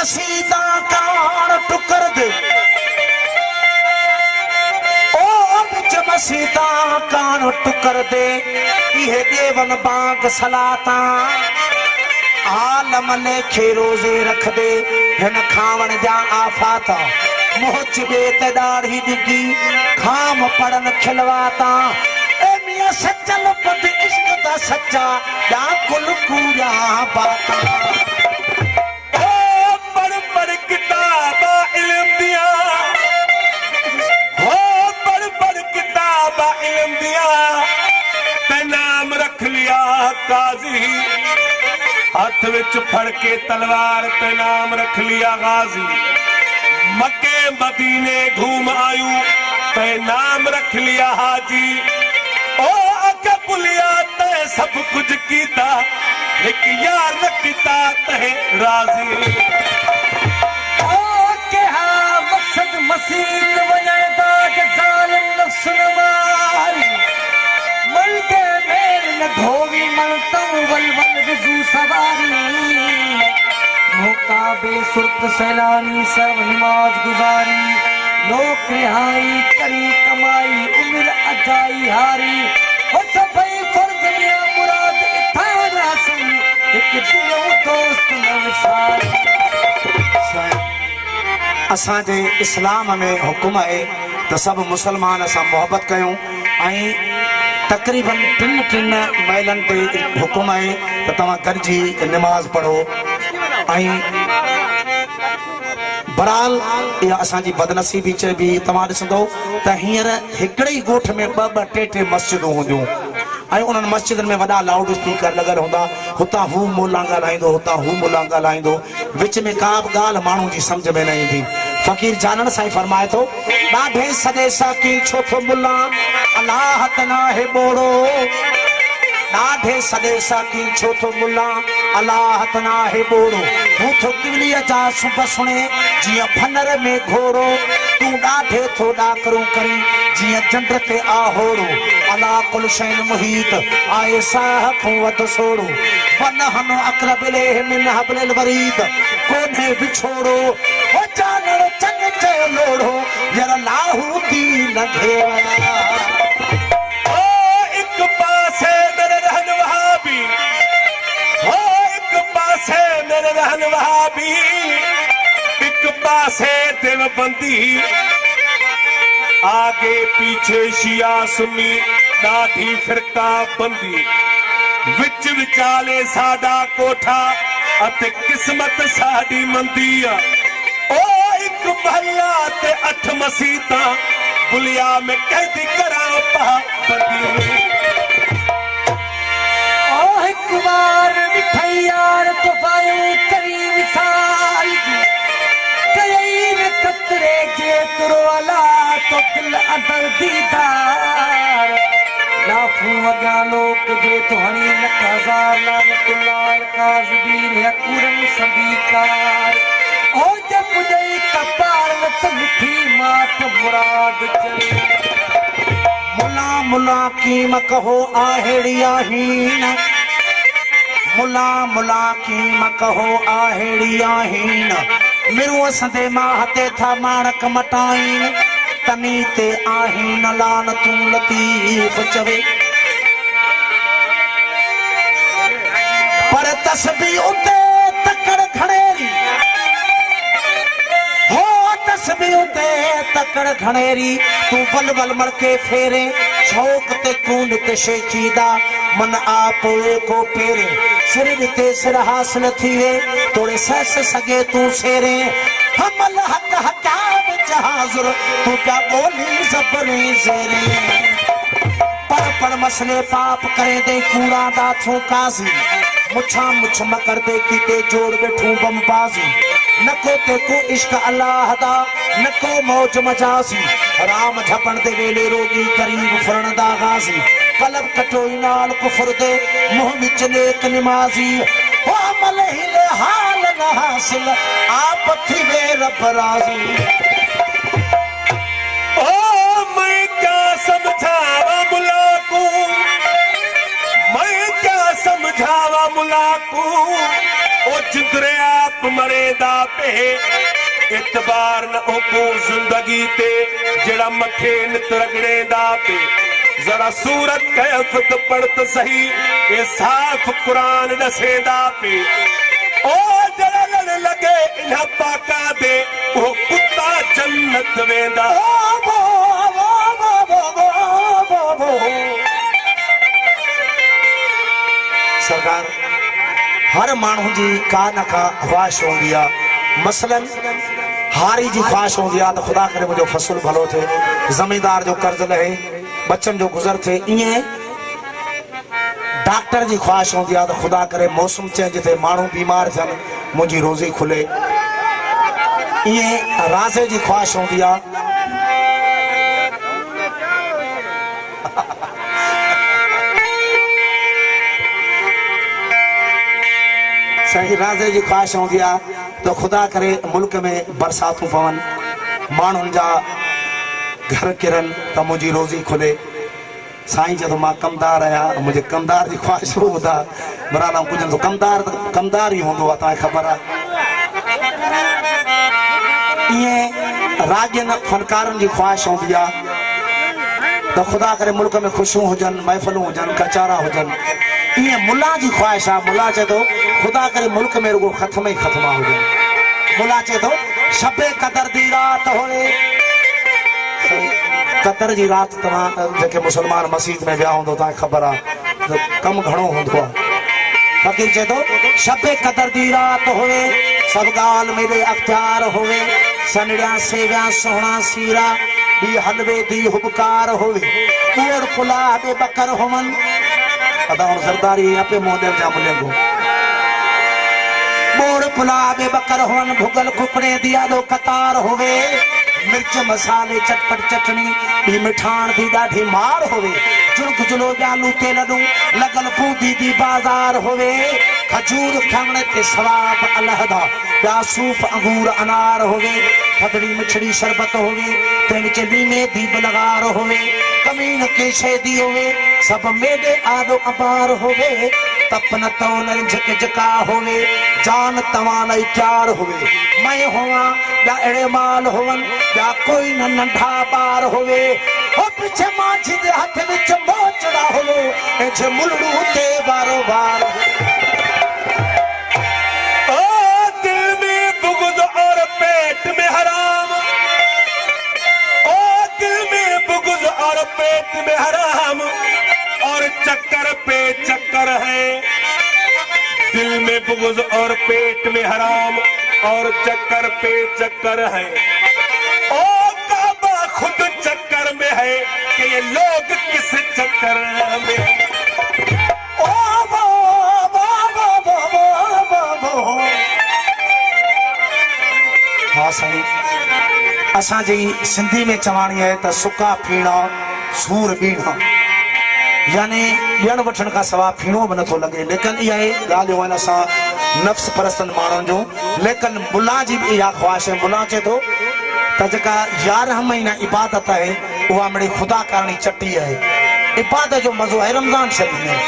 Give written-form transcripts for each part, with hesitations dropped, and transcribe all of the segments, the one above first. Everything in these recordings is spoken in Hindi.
मसीदा कान टुकर दे ओ बिच मसीदा कान टुकर दे इहे देवन बाग सलाता आलम लेखे रोजे रख दे हिन खावण जा आफात मोच बे ते दाढ़ी डिगी खाम पड़न खिलवाता ए मियां सच्चल पद इश्क दा सच्चा या कुल कूड़ा बाता हाथ विच फड़ के तलवार ते नाम रख लिया गाजी मक्के मदीने घूम आयू ते नाम रख लिया हाजी ओ अके पुलिया ते सब कुछ कीता एक यार रखता ते राजी ओ के हा मकसद मसीद वजन दा जालिम नफ्स नवारी मन के मेल न धोवी मन तऊ वल वल विजू सवारी मुकाबे सुर्ख सैलानी सब नमाज गुजारी लोक रिहाई करी कमाई उम्र अजाई हारी हो सभई फर्ज में मुराद इथा रासन एक दिलो दोस्त नवसारी असां जे इस्लाम में हुकुम है तो सब मुसलमान असां मोहब्बत कयूं तकरीबन टिन महिलन पे हुकुम है तो तव्हां गॾिजी नमाज पढ़ो बहरहाल इहा असांजी बदनसीबी चइबी तव्हां ॾिसंदो त हींअर हिकिड़े ई ॻोठ में ॿ टे मस्जिदूं हूंदियूं ऐं उन्हनि मस्जिदनि में वॾा लाउड स्पीकर लॻल हूंदा हुतां हू मुला ॻाल्हाईंदो हुतां हू मुला ॻाल्हाईंदो विच में का बि ॻाल्हि माण्हू जी सम्झ में न ईंदी फ़कीर जानण साईं फरमाए थो ॾाढे सदे साकी छो थो मुला अलाह त नाहे ॿोड़ो ॾाढे सदे साकी छो थो मुला अलाह त नाहे ॿोड़ो हू थो किवलीअ जा सुब सुणे जीअं भनर में घोड़ो तूं ॾाढे थो ॾाकरूं करी जीअं चंड ते आहोड़ो अला कुल शैन मुहीत आए साह खां वध सोड़ो वनहन अक़रब इलैहि मिन हब्लिल वरीद कोन्हे विछोड़ो हो जानड़ चंग चयो लोड़ो यार लाहू दी लॻे वया ओ एक पासे मेरे रहन वहाबी हो एक पासे मेरे रहन वहाबी एक पासे देवबंदी आगे पीछे शिया सुन्नी दाढ़ी फिरका बंदी विच विचाले साडा कोठा अते किस्मत साडी मंदी ओ एक महला ते 8 मसीता बुलिया में कैदी करा पा बंदी ओ एक बार मिठाई यार तो पाए करी मिसाल कई कतरे जे तुरवाला तो दिल अदर दीदार लाफू अगा लोक जे तो हनी लखाजार लानतुल्लाह काज़बीन है कुरम संदीकार ओ जब जई कपार मत मिठी मात मुराद चले मुला मुला कीम कहो आहेड़िया हीन मुला मुला कीम कहो आहेड़िया हीन मिरुअ संदे माहते था माणक मटाइन तनी ते आहीन लान तू लतीफ चवे पर तस्बी उते तकड़ खड़ेरी हो तस्बी उते तकड़ खड़ेरी तू बल बल मड़के फेरे शौक ते कून ते शेखीदा मन आप को फेरे सिर ते सिर हासिल थी वे तोड़े सस सगे तू सेरे हमल हक हकाम जहाजुर तू क्या बोली जबरी सेरे पर मसले पाप करे दे कूड़ा दा थो काजी मुछा मुछ मकर दे कीते जोड़ बैठू बमबाजी नको ते को इश्क अल्लाह दा नको मौज मजासी राम झपण दे वेले रोगी करीब फरण दा गाजी कलब कटोई नाल कुफर दे मुंह विच नेक निमाजी हो अमल हिले हाल न हासिल आप थी वे रब राजी ओ मैं क्या समझावा मुला को मैं क्या समझावा मुला को ओ जिंदरे आप मरेंदा पे इतबार न ओको जिंदगी ते जड़ा मथे नित रगड़ेंदा पे जरा सूरत कैफत पढ़त सही ये साफ कुरान दसेंदा पे ओ जड़ा लड़ लगे इन्हां पाका दे ओ कुत्ता जन्नत वेंदा सरकार हर माण्हू जी का न का ख्वाहिश होंदी आहे मसलन हारी जी ख्वाहिश होंदी आहे त ख़ुदा करे मुंहिंजो फसल भलो थिए ज़मींदार जो कर्ज लहे बच्चन जो गुज़र थे इएं डॉक्टर जी ख्वाहिश होंदी आहे त ख़ुदा करे मौसम चेंज थिए माण्हू बीमार थियनि मुंहिंजी रोज़ी खुले इएं राज़े जी ख्वाहिश होंदी आहे सही राज़े जी ख्वाहिश होंदी आहे त ख़ुदा करे मुल्क में बरसातूं पवन माण्हुनि जा घर किरनि त मुंहिंजी रोज़ी खुले साईं जदों मां कमदार आहियां मुंहिंजे कमदार जी ख्वाहिश ॿुधा बराला कुझु तो कमदार ई हूंदो आहे तव्हांखे ख़बर आहे ईअं राॼनि फनकारनि जी ख्वाहिश हूंदी आहे त ख़ुदा करे मुल्क में ख़ुशियूं हुजनि महफ़िलूं हुजनि कचारा हुजनि ईअं मुला जी ख्वाहिश आहे मुला चए थो ख़ुदा करे मुल्क में रुगो ख़त्म ई ख़त्मा हुजनि मुला चए थो शबे क़दर दी रात होए कतर जी रात तव्हां जेके मुसलमान मस्जिद में विया हूंदो तव्हांखे ख़बर आहे त कमु घणो हूंदो आहे फ़कीर चए थो शबे क़दर दी रात होए सभु ॻाल्हि मेरे अख़्तियार होए सनड़िया सेविया सोहणा सीरा ॿी हलवे दी हुबकार होवे ॿोड़ पुला बे बकर होवन अदा हुन सरदारी आपे मोदे जा मिलेगो ॿोड़ पुला बे बकर होवन भुगल कुकड़े दिया दो कतार होवे मिर्च मसाले चटपट चटनी भी मिठाण दी ॾाढी मार होवे जुर्ग जुलो जालू तेलडू लगल बूंदी दी बाज़ार होवे खजूर खावण ते सवाब अलहदा ॿिया सूफ़ अंगूर अनार होवे थदड़ी मिठड़ी शरबत होवे तंहिं विच लीमे दी बलगार होवे कमीन के शैदी होवे सब मेडे आदो अबार होवे तपन तौन झक झका होवे जान तवान त्यार होवे मैं होवा ॿिया अहिड़े माल होवन ॿिया कोई न नंढा ॿार होवे हो पिछे माझी दे हथ विच मोचड़ा होवे ऐं जे मुलड़ू ते बारो बार ओ दिल में बुग़्ज़ और पेट में हराम ओ दिल में बुग़्ज़ और पेट में हराम और चक्कर पे चक्कर है दिल में बुग़्ज़ और पेट में हराम और चक्कर पे चक्कर है ओ काबा खुद चक्कर में है कि ये लोग किस चक्कर में ओ बो बो बो बो बो बो हाँ साईं असांजी सिंधी में चवाणी है त सुका पीणा सूर बीणा यानी ॾियण वठण खां सवाइ फीणो बि नथो लॻे लेकिन इहा ॻाल्हियूं आहिनि असां नफ़्स परस्तनि माण्हुनि जूं लेकिन मुला जी बि इहा ख्वाहिश आहे मुला चए थो त जेका 11 महीना इबादत आहे उहा मिड़ई ख़ुदा करणी चटी आहे इबादत जो मज़ो आहे रमज़ान शरीफ़ में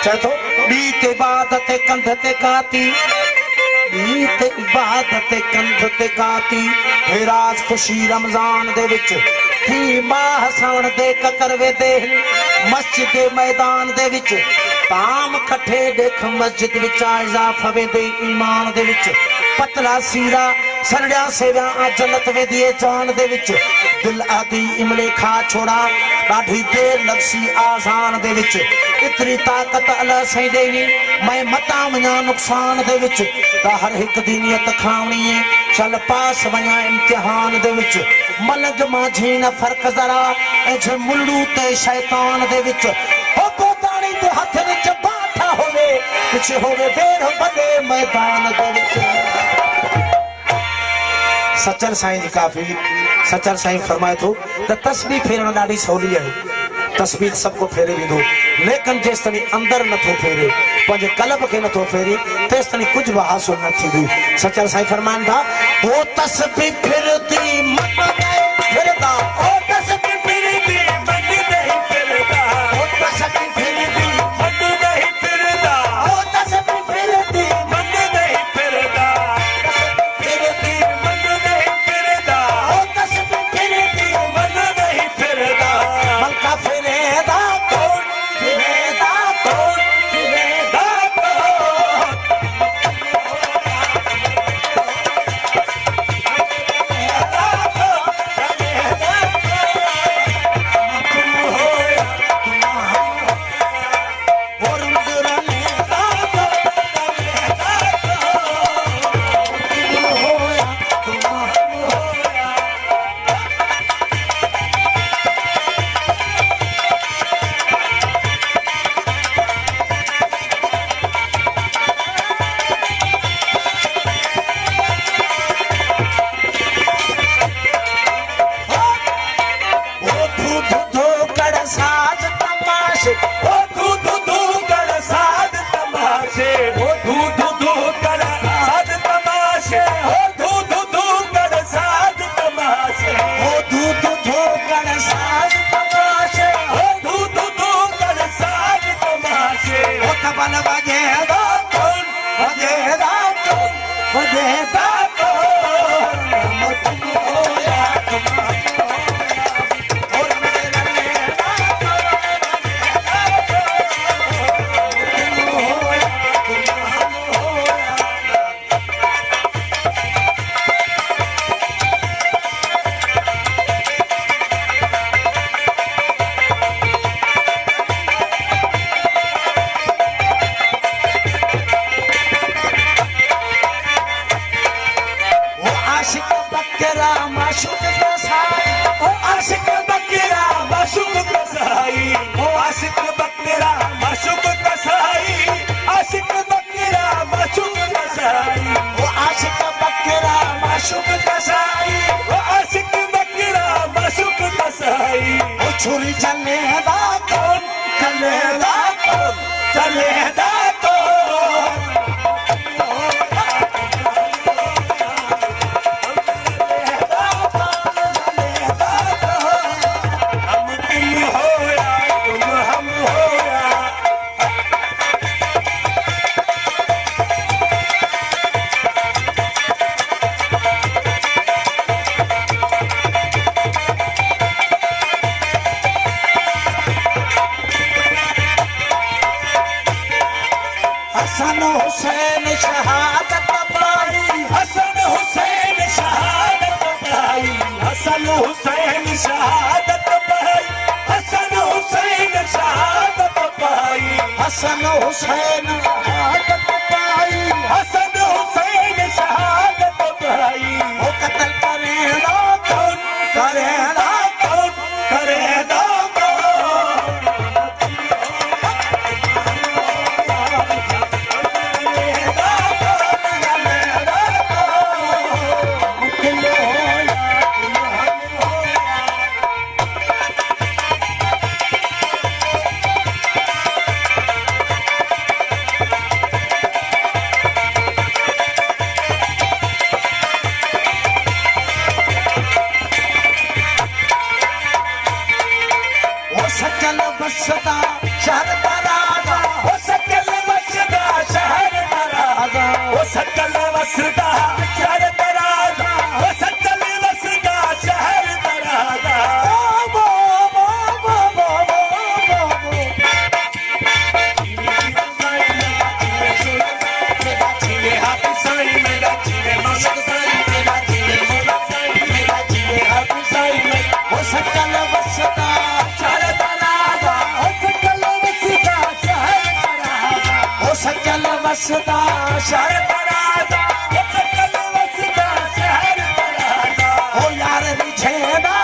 चए थो ॿी ते इबादत कंध ते काती ॿी ते इबादत कंध ते काती हे राज ख़ुशी रमज़ान दे विच थी मां हसण दे ककर वे दे मस्जिद दे मैदान दे विच ताम कठे देख मस्जिद विच इजाफा वेंदे ईमान दे विच पतला सीरा सरड़िया सेविया जन्नत वेंदी जान दे विच दिल आदि इमले खा छोड़ा ॾाढी देर लॻसी आज़ान दे विच इतनी ताकत अल्लाह सही देवी मैं मता वञा नुक़सान दे विच त हर हिकु दी नियत खावणी चल पास वञा इम्तिहान दे विच मलंग माझी न फर्क जरा ऐं जे मुलड़ू ते शैतान दे विच हो गोदाणी ते हथ विच बाठा होवे पिछे होवे बेड़ बड़े मैदान दे विच सचर साईं जी काफ़ी सचर साईं फरमाए थो त तस्बीह फेरण ॾाढी सवली आहे तस्बीह सबको फेरे वेंदो लेकिन जेसि ताईं अंदरि नथो फेरे पंहिंजे कल्ब खे नथो फेरे तेसि ताईं कुझु बि हासिल न थींदी सचर साईं फरमाइनि था वो तस्बीह फिरती मन नहीं फिरता ओ तस्बीह फिरती मन नहीं फिरता ओ तस्बीह फिरती मन नहीं फिरता ओ तस्बीह फिरती मन नहीं बन वजेदा कौन वजेदा कौन वजेदा छुरी चलेदा कौन चलेदा कौन चलेदा कौन हम तुम होया तुम हम होया हसन हुसैन शहादत पाई हसन हुसैन शहादत पाई हसन हुसैन शहादत पाई हसन हुसैन शहादत पाई हसन हुसैन शहादत पाई हसन हुसैन शहादत पाई वो कत्ल करेगा कौन करेगा कौन करेगा सकल बसदा शहर बरादा हो सकल बसदा शहर बरादा हो सकल बसदा शहर बरादा हो सकल बसदा शहर बरादा बो बो बो बो बो बो चीले हाथ साई मेरा चीले मस्त साई मेरा चीले मस्त साई मेरा चीले हाथ साई में हो सकल बसदा सकल वसदा शहर बरादा सकल वसदा शहर बरादा ओ यार रिझेदा